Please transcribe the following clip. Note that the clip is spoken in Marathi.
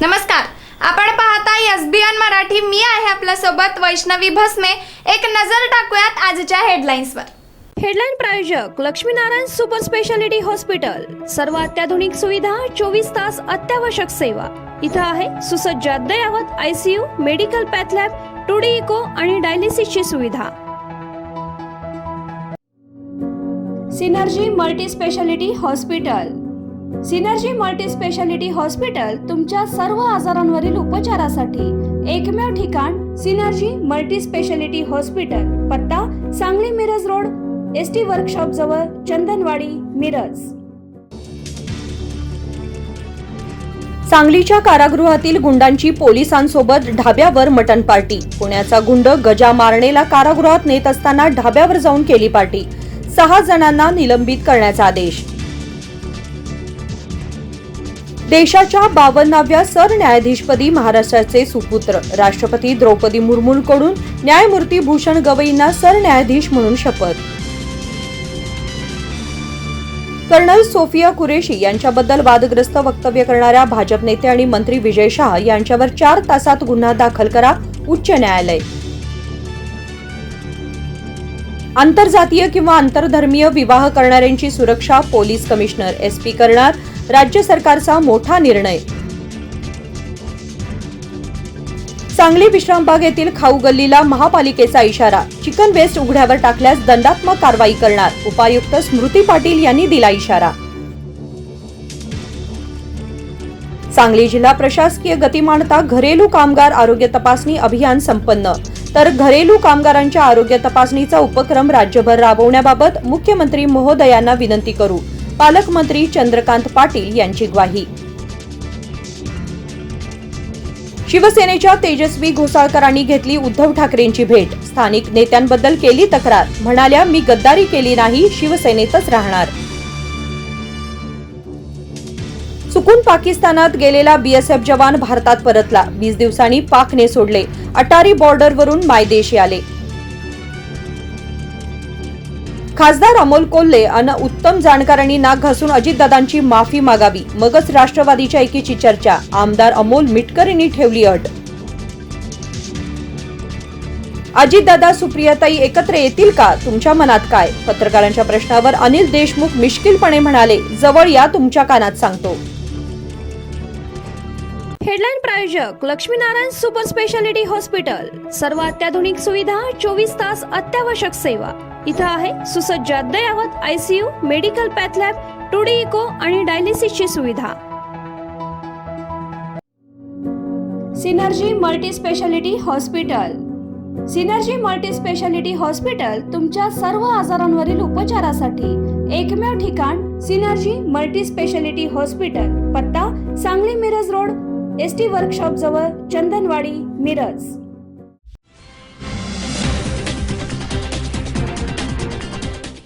नमस्कार, आपण पाहताय एसबीएन मराठी. मी आहे आपल्या सोबत वैष्णवी भस्मे. एक नजर टाकूयात आजच्या हेडलाईन्सवर. हेडलाईन प्रायोजक लक्ष्मीनारायण सुपर स्पेशालिटी हॉस्पिटल. सर्व अत्याधुनिक सुविधा, 24 तास अत्यावश्यक सेवा. इथं आहे सुसज्ज अद्ययावत ICU, medical path lab, 2D echo आणि डायलिसिसची सुविधा. Synergy multi speciality hospital. Synergy multi speciality hospital तुमच्या सर्व आजारांवरील उपचारासाठी एकमेव ठिकाण. Synergy multi speciality hospital. पत्ता Sangli Miraj road, ST workshop जवळ, चंदनवाडी, मिरज. सांगलीच्या कारागृहातील गुंडांची पोलिसांसोबत ढाब्यावर मटण पार्टी. पुण्याचा गुंड गजा मारणेला कारागृहात नेत असताना ढाब्यावर जाऊन केली पार्टी. 6 जणांना निलंबित करण्याचा आदेश. देशाच्या 52व्या सरन्यायाधीशपदी महाराष्ट्राचे सुपुत्र राष्ट्रपती द्रौपदी मुर्मूंकडून न्यायमूर्ती भूषण गवईंना सरन्यायाधीश म्हणून शपथ. कर्नल सोफिया कुरेशी यांच्याबद्दल वादग्रस्त वक्तव्य करणाऱ्या भाजप नेते आणि मंत्री विजय शाह यांच्यावर 4 तासात गुन्हा दाखल करा, उच्च न्यायालय. आंतरजातीय किंवा आंतरधर्मीय विवाह करणाऱ्यांची सुरक्षा पोलीस कमिशनर SP करणार, राज्य सरकारचा मोठा निर्णय. सांगली विश्रामबाग येथील खाऊ गल्लीला महापालिकेचा इशारा. चिकन वेस्ट उघड्यावर टाकल्यास दंडात्मक कारवाई करणार, उपायुक्त स्मृती पाटील यांनी दिला इशारा. सांगली जिल्हा प्रशासकीय गतिमानता घरेलू कामगार आरोग्य तपासणी अभियान संपन्न. तर घरेलू कामगारांच्या आरोग्य तपासणीचा उपक्रम राज्यभर राबवण्याबाबत मुख्यमंत्री महोदयांना विनंती करू, पालकमंत्री चंद्रकांत पाटील यांची ग्वाही. शिवसेनेच्या तेजस्वी घोसाळकरांनी घेतली उद्धव ठाकरेंची भेट. स्थानिक नेत्यांबद्दल केली तक्रार, म्हणाल्या मी गद्दारी केली नाही, शिवसेनेतच राहणार. चुकून पाकिस्तानात गेलेला BSF जवान भारतात परतला. 20 दिवसांनी पाकने सोडले. अटारी बॉर्डरवरून मायदेशी आले. खासदार अमोल कोल्हे अन उत्तम जाणकारांनी नाक घासून अजितदादांची माफी मागावी, मगच राष्ट्रवादीच्या एकीची चर्चा. आमदार अमोल मिटकर यांनी ठेवली अट. अजितदादा सुप्रियाताई एकत्र येतील का? तुमच्या मनात काय? पत्रकारांच्या प्रश्नावर अनिल देशमुख मिश्किलपणे म्हणाले, जवळ या, तुमच्या कानात सांगतो. हेडलाईन प्रायोजक लक्ष्मीनारायण सुपर स्पेशालिटी हॉस्पिटल. सर्व अत्याधुनिक सुविधा, 24 तास अत्यावश्यक सेवा. इथं आहे सुसज्ज अद्ययावत ICU, medical path lab, 2D echo आणि डायलिसिसची सुविधा. Synergy multi speciality hospital. Synergy multi speciality hospital तुमच्या सर्व आजारांवरील उपचारासाठी एकमेव ठिकाण. Synergy multi speciality hospital. पत्ता Sangli Miraj road, ST workshop जवळ, चंदनवाडी, मिरज.